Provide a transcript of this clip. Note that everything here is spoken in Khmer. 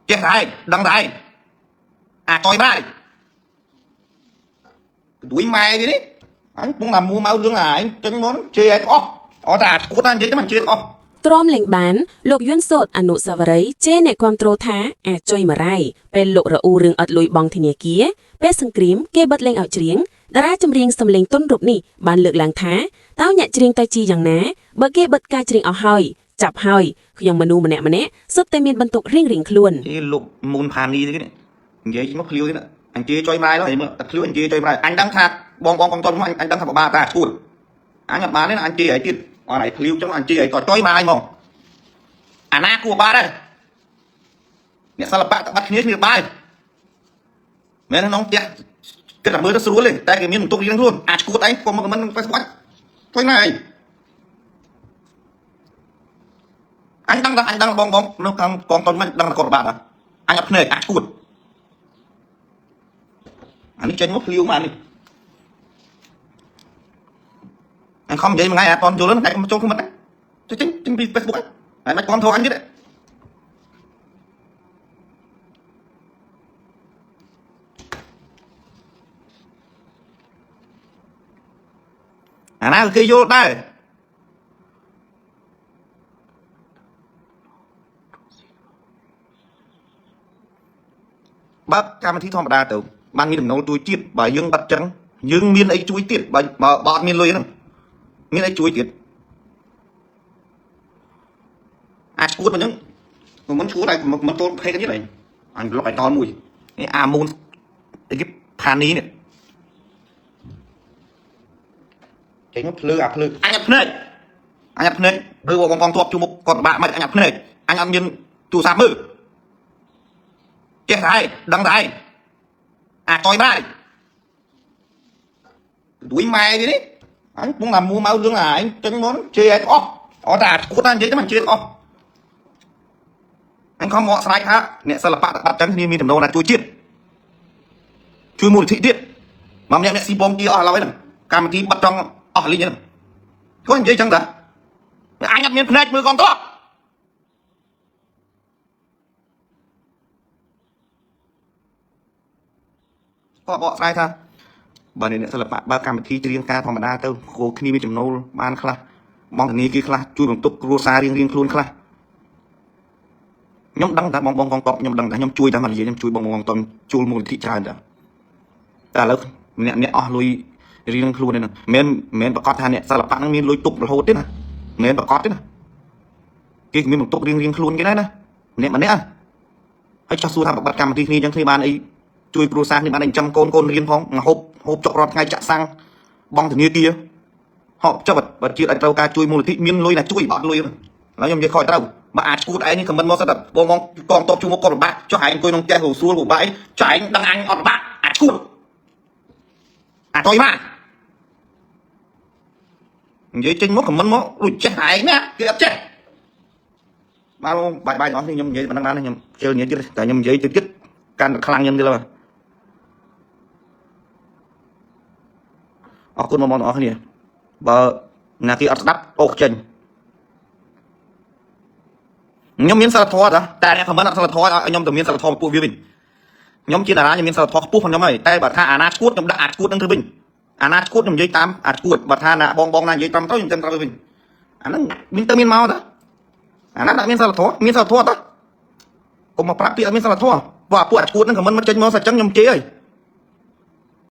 chết đấy đăng đấy coi ba đuổi mai đi đấy anh cũng làm mua máu lương là anh chân món chơi anh ó ta cốt anh chơi cho mình chơi ទ្រាំលេងបានលោកយួនសោតអនុសាវរីយ៍ចេអ្នកគ្រប់គ្រងថាអាចជួយមករៃពេលលោករអ៊ូរឿងអត់លុយបង់ធនាគារពេលសង្គ្រាមគេបិទលេងឲ្យច្រៀងតារាចម្រៀងសំឡេងទុនរូបនេះបានលើកឡើងថាតើអ្នកច្រៀងទៅជាយ៉ាងណាបើគេបិទការច្រៀងអស់ហើយចាប់ហើយខ្ញុំមនុស្សម្នាក់សុទ្ធតែមានបន្ទុករៀងខ្លួន លោកមូនផានីទេនេះនិយាយមកឃ្លៀវទេអញជេរចុយម៉ាយឡើយមើលតែឃ្លៀវអញជេរចុយម៉ាយអញដឹងថាបងកងតនមកអញដឹងថាបបាតាឈួតអញអត់បានទេអញជេរឲ្យទៀតអត់ឲ្យឃ្លៀវចឹងអញជេរឲ្យក៏ចុយម៉ាយហ្មងអាណាគួរបាត់ហើយអ្នកសិល្បៈបាត់គ្នាបាយមែនក្នុងផ្ទះគិតតែមើលទៅស្រួលទេតែគេមានបន្ទុករៀងខ្លួនអាចឈួតអីក៏មិនទៅស្បាច់ចុយម៉ាយអញដឹងបងនៅខាងកងតនមិនដឹងថាគាត់បាត់អញអត់ភ្នែកអាចឈួតអានេះចេញមកឃ្លៀវមកអានេះអញខំនិយាយមួយថ្ងៃអត់តន់យល់ទេតែមកចូលខ្លួនទៅចេញពី Facebook ហើយមិនគ្រប់ធោះអញទៀតអាណាគេយល់ដែរបើកម្មវិធីធម្មតាទៅបានមានដំណោលជួយជាតិបើយើងបាត់ចឹងយើងមានអីជួយទៀតបើអត់មានលុយហ្នឹងមានអីជួយទៀតអាចឈួតមកចឹងមិនឈួតតែមិនចូលភេកទៀតអញលុកឲ្យតនមួយនេះអាមូនគេផានីនេះចេញមកភ្លឺអាភ្លឺអញអត់ភ្នែកឬបងកងទ័ពជួមុខគាត់បាក់មិនអញអត់ភ្នែកអញអត់មានទូរស័ព្ទមើលចេះដែរដឹងដែរចុយបាយដួយម៉ែđi đấy anh cũng làm mua máu lương là anh chân món chơi anh ó ta cốt anh chơi cho mình chơi anh không mọ sai ha nè sao là bạn trắng thì mi tầm đâu là chui chết chui mùi thị tiết mà mẹ xì bom kia ở lâu ấy nè cam tí bắt trong lên nhá có anh chơi chẳng đã anh nhặt miếng này mưa con to có bọ sai thaបើនេះអ្នកសិល្បៈបើកម្មវិធីច្រៀងការធម្មតាទៅគោគ្នាមានចំណូលបានខ្លះបងធានាគេខ្លះជួយបន្ទប់គ្រួសាររៀងខ្លួនខ្លះខ្ញុំដឹងថាបងកងតបខ្ញុំដឹងថាខ្ញុំជួយតែមកនិយាយខ្ញុំជួយបងកងតបជួលមូលនិធិច្រើនតែឥឡូវអ្នកអស់លុយរៀងខ្លួនហ្នឹងមិនប្រកាសថាអ្នកសិល្បៈហ្នឹងមានលុយទុករហូតទេណាមិនប្រកាសទេណាគេមានបន្ទុករៀងខ្លួនគេដែរណាម្នាក់ហើយចោះសួរថាបបត្តិកម្មវិធីគ្នាអញ្ចឹងគ្នាបានអីជួយគ្រួសារគ្នាបានអីចាំកូនរៀនផងហូបចុករាល់ថ្ងៃចាក់សាំងបងធនាគារហូបចុកបើជាតិឲ្យត្រូវការជួយមូលនិធិមានលុយណាជួយបាត់លុយហើយខ្ញុំនិយាយខ້ອຍត្រូវបើអាចឈួតឯងនេះខមមិនមកសិតបងកងតបជួមកគាត់ពិបាកចុះឯងអង្គុយក្នុងផ្ទះរសួលពិបាកចុះឯងដឹងអញអត់ពិបាកអាចឈួតចុយមកនិយាយចេញមកខមមិនមកដូចចេះឯងណាគេអត់ចេះបាទបាយអស់នេះខ្ញុំនិយាយប៉ុណ្ណឹងបានខ្ញុំជឿនិយាយទៀតតែខ្ញុំនិយាយទៀតកាន់ខ្លាំងខ្ញុំទៀតហើយអរគុណបងប្អូនទាំងអស់គ្នាបើណាគេអត់ស្ដាប់អូចេញខ្ញុំមានសិលធម៌តែអ្នកខមមិនអត់សិលធម៌ឲ្យខ្ញុំទៅមានសិលធម៌ពួកវាវិញខ្ញុំជាតារាខ្ញុំមានសិលធម៌ខ្ពស់ផងខ្ញុំហើយតែបើថាអាណាឈួតខ្ញុំដាក់អាឈួតនឹងទៅវិញអាណាឈួតខ្ញុំនិយាយតាមអាឈួតបើថាណាបងណានិយាយតាមទៅខ្ញុំចាំត្រូវវិញអាហ្នឹងមានទៅមានមកតាអាណាដាក់មានសិលធម៌មានសិលធម៌តាកុំមកប្រាប់ពីអត់មានសិលធម៌ព្រោះពួកអាឈួតហ្នឹងខមមិនមកចេញមកសាច់ចឹងខ្ញុំជេរហើយ